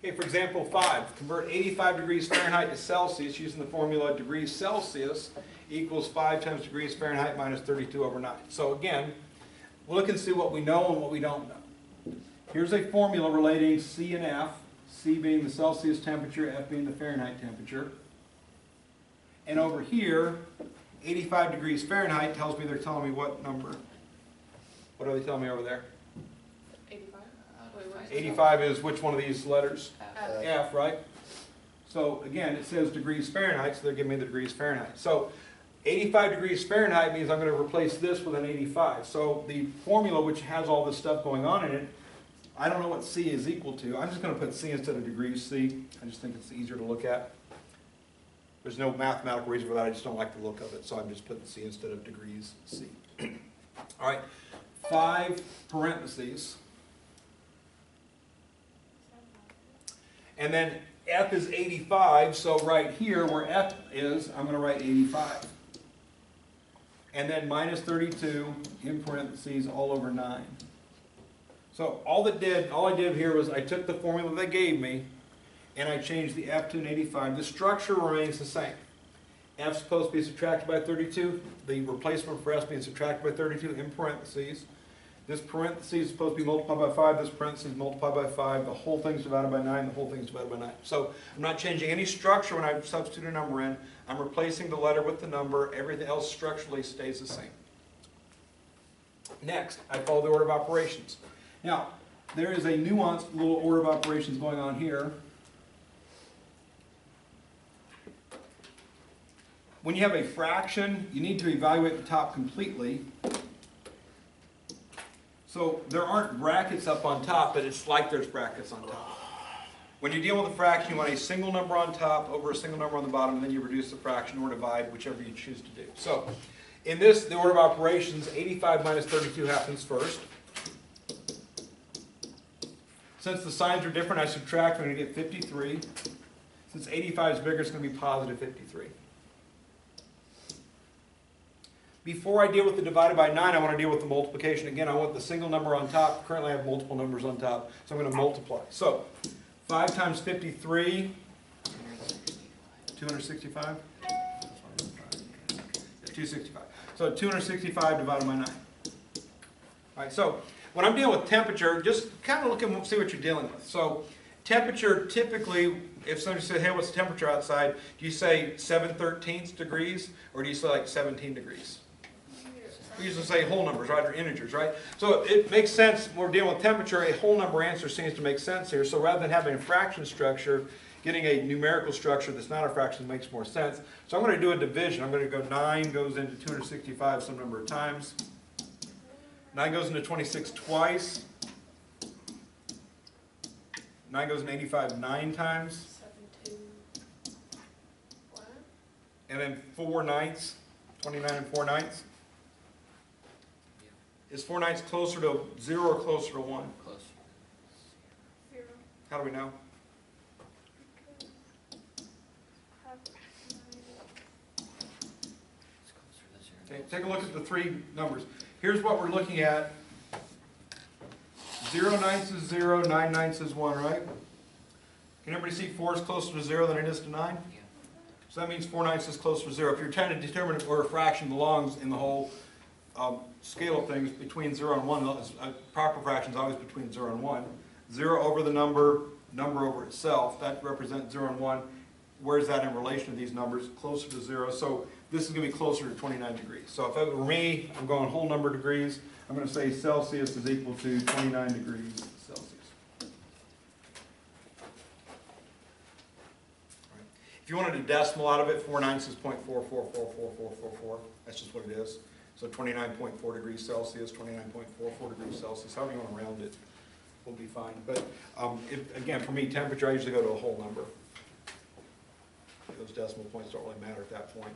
Okay, for example 5, convert 85 degrees Fahrenheit to Celsius using the formula degrees Celsius equals 5 times degrees Fahrenheit minus 32 over 9. So again, we'll look and see what we know and what we don't know. Here's a formula relating C and F, C being the Celsius temperature, F being the Fahrenheit temperature. And over here, 85 degrees Fahrenheit tells me they're telling me what number? What are they telling me over there? 85? Wait, what is it? 85 is which one of these letters? F. F, right? So again, it says degrees Fahrenheit, so they're giving me the degrees Fahrenheit. So 85 degrees Fahrenheit means I'm going to replace this with an 85. So the formula, which has all this stuff going on in it, I don't know what C is equal to. I'm just going to put C instead of degrees C. I just think it's easier to look at. There's no mathematical reason for that. I just don't like the look of it. So I'm just putting C instead of degrees C. All right. 5 parentheses. And then F is 85, so right here where F is, I'm going to write 85. And then minus 32 in parentheses all over 9. So all I did here was I took the formula they gave me and I changed the F to an 85. The structure remains the same. F is supposed to be subtracted by 32. The replacement for S being subtracted by 32 in parentheses. This parentheses is supposed to be multiplied by 5, this parentheses multiplied by 5, the whole thing's divided by 9, the whole thing's divided by 9. So I'm not changing any structure when I substitute a number in. I'm replacing the letter with the number. Everything else structurally stays the same. Next, I follow the order of operations. Now, there is a nuanced little order of operations going on here. When you have a fraction, you need to evaluate the top completely. So there aren't brackets up on top, but it's like there's brackets on top. When you deal with a fraction, you want a single number on top over a single number on the bottom, and then you reduce the fraction or divide, whichever you choose to do. So in this, the order of operations, 85 minus 32 happens first. Since the signs are different, I subtract, I'm going to get 53. Since 85 is bigger, it's going to be positive 53. Before I deal with the divided by 9, I want to deal with the multiplication. Again, I want the single number on top. Currently, I have multiple numbers on top, so I'm going to multiply. So, 5 times 53, 265? 265. So, 265 divided by 9. All right, so when I'm dealing with temperature, just kind of look and see what you're dealing with. So, temperature, typically, if somebody says, hey, what's the temperature outside? Do you say 7/13 degrees, or do you say like 17 degrees? We usually say whole numbers, right, or integers, right? So it makes sense when we're dealing with temperature, a whole number answer seems to make sense here. So rather than having a fraction structure, getting a numerical structure that's not a fraction makes more sense. So I'm going to do a division. I'm going to go 9 goes into 265 some number of times. 9 goes into 26 twice. 9 goes into 85 9 times. 7, 2, 1. And then 4 ninths, 29 and 4 ninths. Is 4 ninths closer to 0 or closer to 1? Close. 0. How do we know? It's closer to 0. Okay, take a look at the 3 numbers. Here's what we're looking at. 0 ninths is 0, 9 ninths is 1, right? Can everybody see 4 is closer to 0 than it is to 9? Yeah. So that means 4 ninths is closer to 0. If you're trying to determine where a fraction belongs in the whole scale of things between 0 and 1, a proper fraction is always between 0 and 1. 0 over the number over itself, that represents 0 and 1. Where's that in relation to these numbers? Closer to 0. So this is going to be closer to 29 degrees. So if it were me, I'm going whole number degrees. I'm going to say Celsius is equal to 29 degrees Celsius. All right. If you wanted a decimal out of it, 4 ninths is 0.44444444. That's just what it is. So 29.4 degrees Celsius, 29.44 degrees Celsius, however you want to round it, will be fine. But again, for me, temperature, I usually go to a whole number. Those decimal points don't really matter at that point.